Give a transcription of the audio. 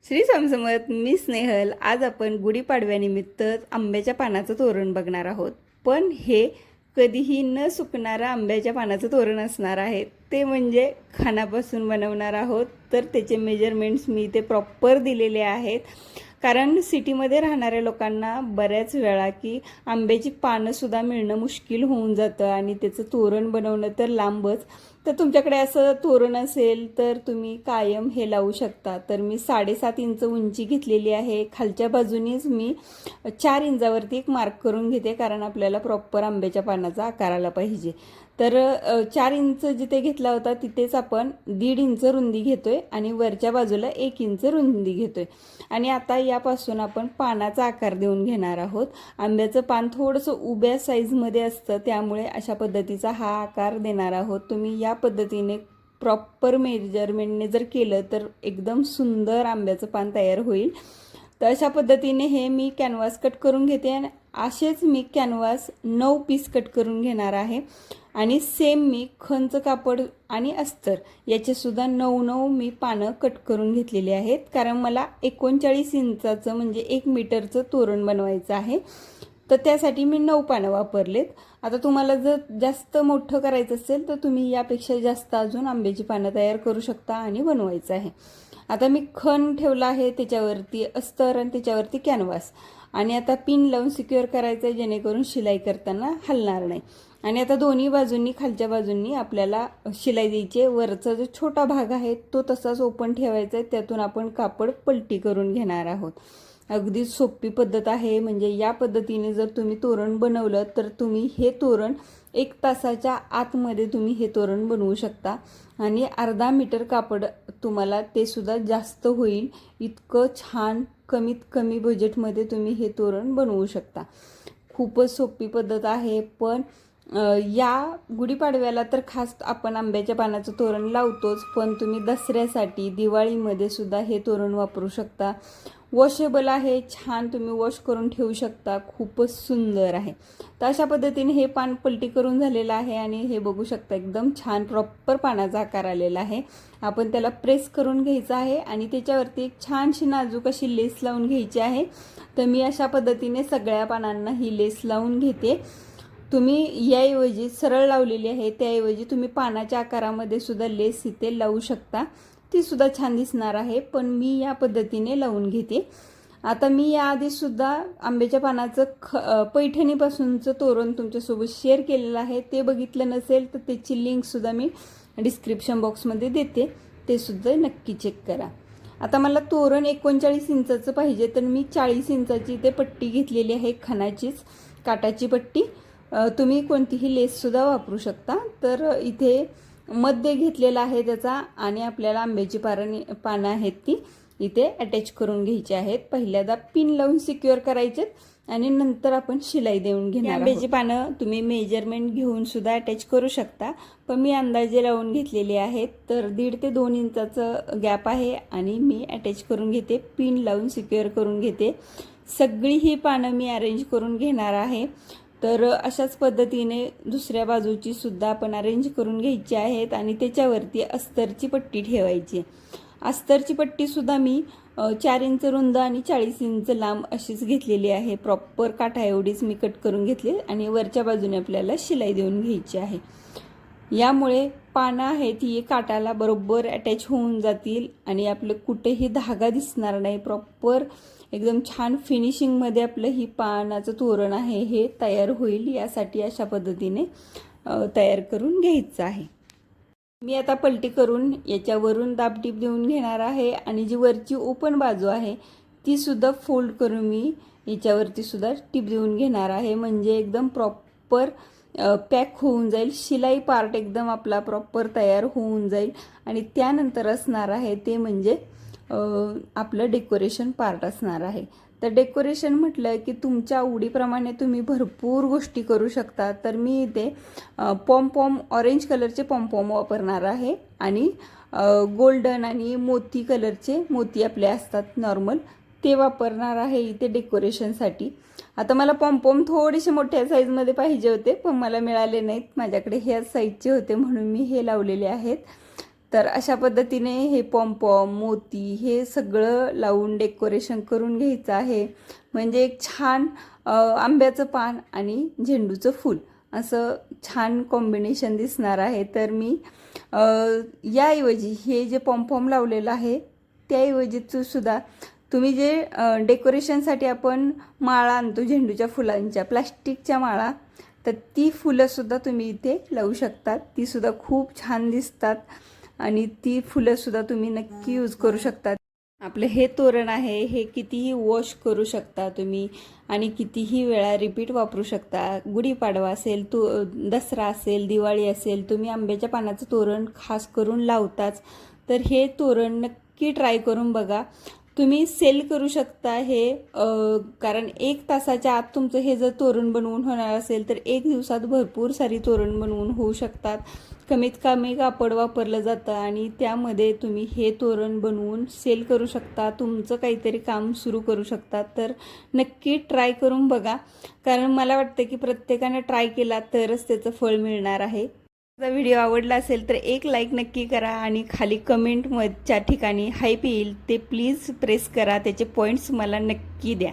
श्री स्वामी समर्थ. मी स्नेहल. आज आपण गुढीपाडव्यानिमित्त आंब्याच्या पानाचं तोरण बघणार आहोत. पण हे कधीही न सुकणारं आंब्याच्या पानाचं तोरण असणार आहे. ते म्हणजे खानापासून बनवणार आहोत. तर त्याचे मेजरमेंट्स मी इथे प्रॉपर दिलेले आहेत. कारण सिटीमध्ये राहणाऱ्या लोकांना बऱ्याच वेळा की आंब्याची पानंसुद्धा मिळणं मुश्किल होऊन जातं आणि त्याचं तोरण बनवणं तर लांबच. तर तुमच्याकडे असं तोरण असेल तर तुम्ही कायम हे लावू शकता. तर मी 7.5 इंच उंची घेतलेली आहे. खालच्या बाजूनीच मी 4 इंचावरती एक मार्क करून घेते, कारण आपल्याला प्रॉपर आंब्याच्या पानाचा आकार आला पाहिजे. तर 4 इंच जिथे घेतला होता तिथेच आपण 1.5 इंच रुंदी घेतोय आणि वरच्या बाजूला 1 इंच रुंदी घेतोय. आणि आता यापासून आपण पानाचा आकार देऊन घेणार आहोत. आंब्याचं पान थोडंसं उभ्या साईजमध्ये असतं, त्यामुळे अशा पद्धतीचा हा आकार देणार आहोत. तुम्ही या पद्धतीने प्रॉपर मेजरमेंटने जर केलं तर एकदम सुंदर आंब्याचं पान तयार होईल. तर अशा पद्धतीने हे मी कॅनव्हास कट करून घेते आणि असेच मी कॅनव्हास 9 पीस कट करून घेणार आहे. आणि सेम मी खंच कापड आणि अस्तर याचेसुद्धा 9 मी पानं कट करून घेतलेली आहेत, कारण मला 39 इंचाचं म्हणजे 1 मीटरचं तोरण बनवायचं आहे. तर त्यासाठी मी 9 पानं वापरलेत. आता तुम्हाला जर जास्त मोठं करायचं असेल तर तुम्ही यापेक्षा जास्त अजून आंब्याची पानं तयार करू शकता आणि बनवायचं आहे. आता मी खण ठेवला आहे, त्याच्यावरती अस्तर आणि त्याच्यावरती कॅनव्हास. आणि आता पिन लावून सिक्युअर करायचं आहे, जेणेकरून शिलाई करताना हलणार नाही. आणि आता दोन्ही बाजूंनी, खालच्या बाजूंनी आपल्याला शिलाई द्यायची. वरचा जो छोटा भाग आहे तो तसाच ओपन ठेवायचा आहे. त्यातून आपण कापड पलटी करून घेणार आहोत. अगदी सोपी पद्धत आहे. म्हणजे या पद्धतीने जर तुम्ही तोरण बनवलं तर तुम्ही हे तोरण 1 तासाच्या आतमध्ये तुम्ही हे तोरण बनवू शकता. आणि अर्धा मीटर कापड तुम्हाला ते सुद्धा जास्त होईल. इतकं छान कमीत कमी बजेटमध्ये तुम्ही हे तोरण बनवू शकता. खूपच सोपी पद्धत आहे. पण या गुढीपाडव्याला तर खास आपण आंब्याच्या पानाचं तोरण लावतोच, पण तुम्ही दसऱ्यासाठी, दिवाळीमध्ये सुद्धा हे तोरण वापरू शकता. वॉशेबल आहे, छान तुम्ही वॉश करून ठेवू शकता. खूपच सुंदर आहे. तर अशा पद्धतीने हे पान पलटी करून झालेलं आहे आणि हे बघू शकता एकदम छान प्रॉपर पानाचा आकार आलेला आहे. आपण त्याला प्रेस करून घ्यायचं आहे आणि त्याच्यावरती एक छानशी नाजूक अशी लेस लावून घ्यायची आहे. तर मी अशा पद्धतीने सगळ्या पानांना ही लेस लावून घेते. तुम्ही याऐवजी सरळ लावलेली आहे, त्याऐवजी तुम्ही पानाच्या आकारामध्ये सुद्धा लेस इथे लावू शकता. ती सुद्धा छान दिसणार आहे, पण मी या पद्धतीने लावून घेते. आता मी याआधीसुद्धा आंब्याच्या पानाचं पैठणीपासूनचं तोरण तुमच्यासोबत शेअर केलेलं आहे. ते बघितलं नसेल तर त्याची लिंकसुद्धा मी डिस्क्रिप्शन बॉक्समध्ये देते, ते सुद्धा नक्की चेक करा. आता मला तोरण 39 इंचाचं पाहिजे, तर मी 40 इंचाची इथे पट्टी घेतलेली आहे, खणाचीच काटाची पट्टी. तुम्ही कोणतीही लेससुद्धा वापरू शकता. तर इथे मध्ये घेतलेला आहे त्याचा, आणि आपल्याला आंब्याची पानं आहेत ती इथे अटॅच करून घ्यायची आहेत. पहिल्यांदा पिन लावून सिक्युअर करायचे आणि नंतर आपण शिलाई देऊन घेणार. आंब्याची पानं तुम्ही मेजरमेंट घेऊन सुद्धा अटॅच करू शकता, पण मी अंदाजे लावून घेतलेले आहेत. तर 1.5 ते 2 इंचाचं गॅप आहे आणि मी अटॅच करून घेते, पिन लावून सिक्युअर करून घेते. सगळी ही पानं मी अरेंज करून घेणार आहे. तर अशाच पद्धतीने दुसऱ्या बाजूची सुद्धा आपण अरेंज करून घ्यायची आहेत आणि त्याच्यावरती अस्तरची पट्टी ठेवायची. अस्तरची पट्टीसुद्धा मी 4 इंच रुंद आणि 40 इंच लांब अशीच घेतलेली आहे. प्रॉपर काठा एवढीच मी कट करून घेतली आणि वरच्या बाजूने आपल्याला शिलाई देऊन घ्यायची आहे. यामुळे पानं आहेत ही काठाला बरोबर अटॅच होऊन जातील आणि आपलं कुठेही धागा दिसणार नाही. प्रॉपर एकदम छान फिनिशिंगमध्ये आपलं ही पानाचं तोरण आहे हे तयार होईल. यासाठी अशा पद्धतीने तयार करून घ्यायचं आहे. मी आता पलटी करून याच्यावरून दाबटीप देऊन घेणार आहे आणि जी वरची ओपन बाजू आहे ती सुद्धा फोल्ड करून मी याच्यावरती सुद्धा टीप देऊन घेणार आहे. म्हणजे एकदम प्रॉपर पॅक होऊन जाईल. शिलाई पार्ट एकदम आपला प्रॉपर तयार होऊन जाईल. आणि त्यानंतर असणार आहे ते म्हणजे आपलं डेकोरेशन पार्ट असणार आहे. तर डेकोरेशन म्हटलं की तुमच्या आवडीप्रमाणे तुम्ही भरपूर गोष्टी करू शकता. तर मी इथे पॉम ऑरेंज कलरचे पॉम वापरणार आहे आणि गोल्डन आणि मोती कलरचे मोती आपले असतात नॉर्मल, ते वापरणार आहे इथे डेकोरेशनसाठी. आता मला पॉम थोडेसे मोठ्या साईजमध्ये पाहिजे होते, पण मला मिळाले नाहीत. माझ्याकडे ह्या साईजचे होते म्हणून मी हे लावलेले आहेत. तर अशा पद्धतीने हे पॉम्पॉम मोती हे सगळं लावून डेकोरेशन करून घ्यायचं आहे. म्हणजे एक छान आंब्याचं पान आणि झेंडूचं फूल असं छान कॉम्बिनेशन दिसणार आहे. तर मी याऐवजी हे जे पॉम्पॉम लावलेलं आहे त्याऐवजी सुद्धा तुम्ही जे डेकोरेशनसाठी आपण माळा आणतो झेंडूच्या फुलांच्या प्लास्टिकच्या माळा, तर ती फुलंसुद्धा तुम्ही इथे लावू शकतात. तीसुद्धा खूप छान दिसतात आणि ती फुलंसुद्धा तुम्ही नक्की यूज करू शकता. आपलं हे तोरण आहे हे कितीही वॉश करू शकता तुम्ही आणि कितीही वेळा रिपीट वापरू शकता. गुढीपाडवा असेल, दसरा असेल, दिवाळी असेल, तुम्ही आंब्याच्या पानाचं तोरण खास करून लावताच. तर हे तोरण नक्की ट्राय करून बघा. तुम्ही सेल करू शकता हे, कारण 1 तासाच्या आत तुमचं हे जर तोरण बनवून होणार असेल तर 1 दिवसात भरपूर सारी तोरण बनवून होऊ शकतात. कमीत कमी कापड वापरलं जातं आणि त्यामध्ये तुम्ही हे तोरण बनवून सेल करू शकता. तुमचं काहीतरी काम सुरू करू शकता. तर नक्की ट्राय करून बघा, कारण मला वाटतं की प्रत्येकाने ट्राय केला तरच त्याचं फळ मिळणार आहे. जर व्हिडिओ आवडला असेल तर एक लाईक नक्की करा आणि खाली कमेंटच्या ठिकाणी हाईप येईल ते प्लीज प्रेस करा. त्याचे पॉईंट्स मला नक्की द्या.